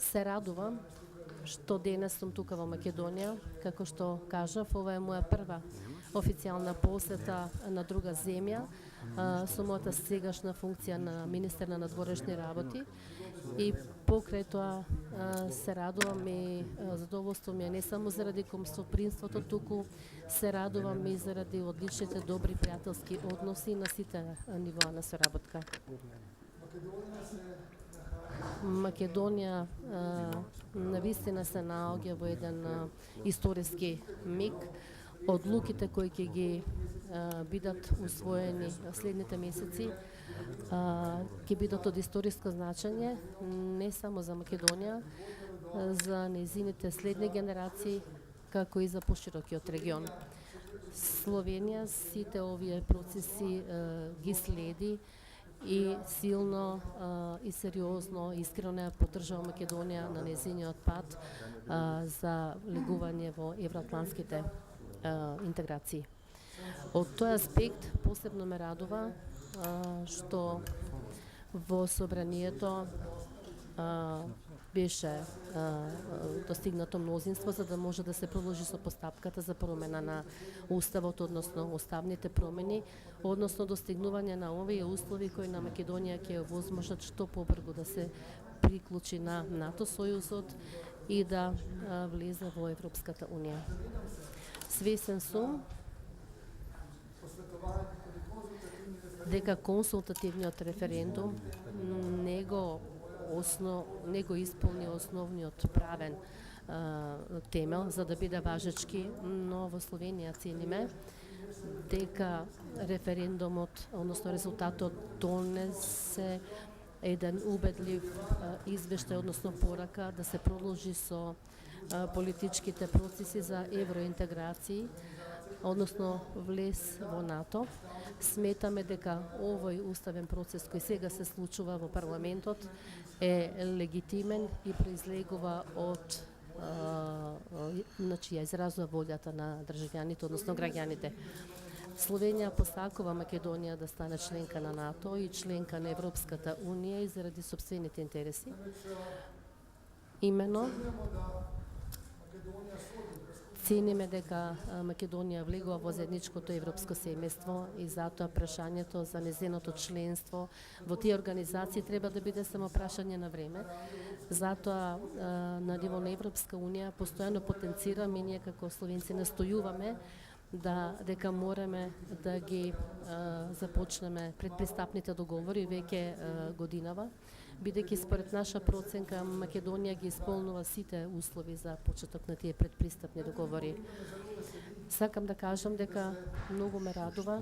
Се радувам што денес сум тука во Македонија. Како што кажав, ова е моја прва официјална посета на друга земја со мојата сегашна функција на министер на надворешни работи и покрај тоа се радувам и задоволство ми е не само заради гостопримството, туку се радувам и заради одличните добри пријателски односи на сите нивоа на соработка. Македонија навистина се наоѓа во еден историски миг. Одлуките кои ќе ги бидат усвоени следните месеци ќе бидат од историско значење не само за Македонија, за нејзините следни генерации, како и за поширокиот регион. Словенија сите овие процеси ги следи и силно и сериозно, искрено ја поддржува Македонија на нејзиниот пат за влегување во евроатлантските интеграции. Од тој аспект посебно ме радува што во собранието беше достигнато мнозинство за да може да се продолжи со постапката за промена на уставот, односно уставните промени, односно достигнување на овие услови кои на Македонија ќе овозможат што побрзо да се приклучи на НАТО сојузот и да влезе во Европската унија. Свесен сум дека консултативниот референдум не го исполни основниот правен темел за да биде важечки, но во Словенија цениме дека референдумот, односно резултатот донесе еден убедлив извештај, односно порака да се продолжи со политичките процеси за евроинтеграции, односно влез во НАТО. Сметаме дека овој уставен процес кој сега се случува во парламентот е легитимен и произлегува од ја изразува волјата на државјаните, односно граѓаните. Словенија посакува Македонија да стане членка на НАТО и членка на Европската унија и заради сопствените интереси. Имено цениме дека Македонија влегува во заедничкото европско семејство и затоа прашањето за незиното членство во тие организации треба да биде само прашање на време. Затоа на ниво на Европска унија постојано потенцираме и ние како словенци настојуваме дека мораме да ги започнеме предпристапните договори веќе годинава, бидејќи според наша проценка Македонија ги исполнува сите услови за почеток на тие предпристапни договори. Сакам да кажам дека многу ме радува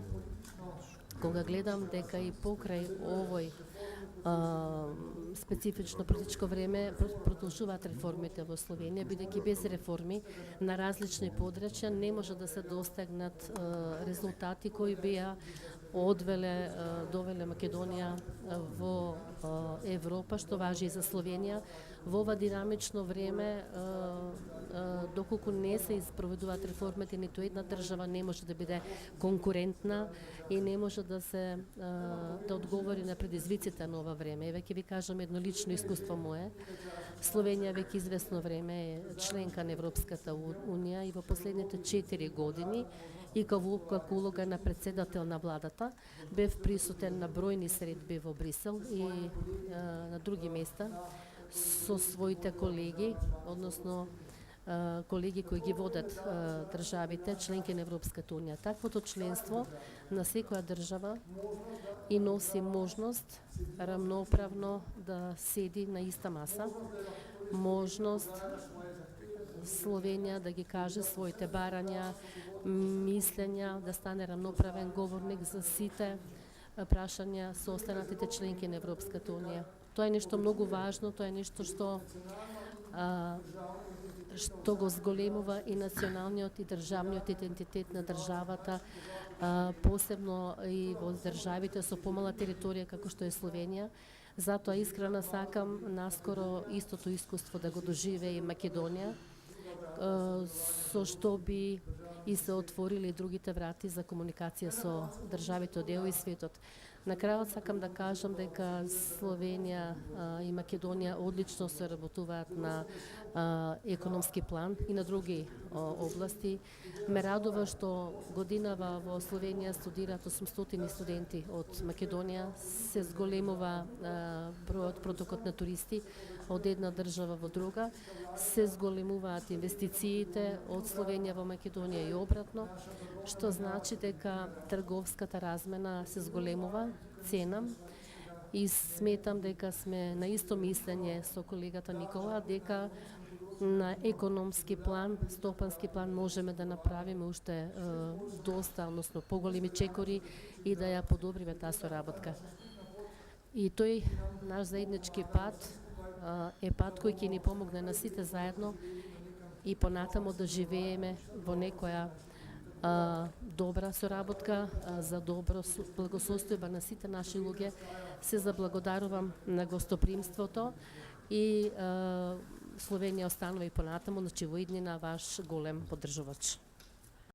кога гледам дека и покрај овој специфично политичко време продолжуваат реформите во Словенија, бидејќи без реформи на различни подрачја не може да се достигнат резултати кои беа довеле Македонија во Европа, што важи и за Словенија. Во ова динамично време, доколку не се испроведуваат реформите, ниту една држава не може да биде конкурентна и не може да одговори на предизвиците на ова време. И веќе ви кажам едно лично искуство мое. Словенија веќе известно време е членка на Европската унија и во последните 4 години и како улога на председател на владата бев присутен на бројни средби во Брисел и на други места со своите колеги, односно колеги кои ги водат државите, членки на Европската унија. Таквото членство на секоја држава и носи можност рамноправно да седи на иста маса, можност Словенија да ги каже своите барања, мислења, да стане рамноправен говорник за сите прашања со останатите членки на Европската унија. Тоа е нешто многу важно, тоа е нешто што го зголемува и националниот и државниот идентитет на државата, посебно и во државите со помала територија како што е Словенија. Затоа искрено сакам наскоро истото искуство да го доживее и Македонија, со што би и се отворили другите врати за комуникација со државите од ЕУ и светот. На крајот сакам да кажам дека Словенија и Македонија одлично се работуваат на економски план и на други области. Ме радува што годинава во Словенија студираат 800 студенти од Македонија, се зголемува бројот протокот на туристи од една држава во друга, се зголемуваат инвестициите од Словенија во Македонија и обратно, што значи дека трговската размена се зголемува, ценам, и сметам дека сме на исто мислење со колегата Никола, дека на економски план, стопански план можеме да направиме уште доста, односно поголеми чекори и да ја подобриме таа соработка. И тој наш заеднички пат е пат кој ќе ни помогне на сите заедно и понатамо да живееме во некоја добра соработка, за добро благосостојба на сите наши луѓе. Се заблагодарувам на гостопримството и Словенија останува и понатаму, значи во иднина ваш голем поддржувач.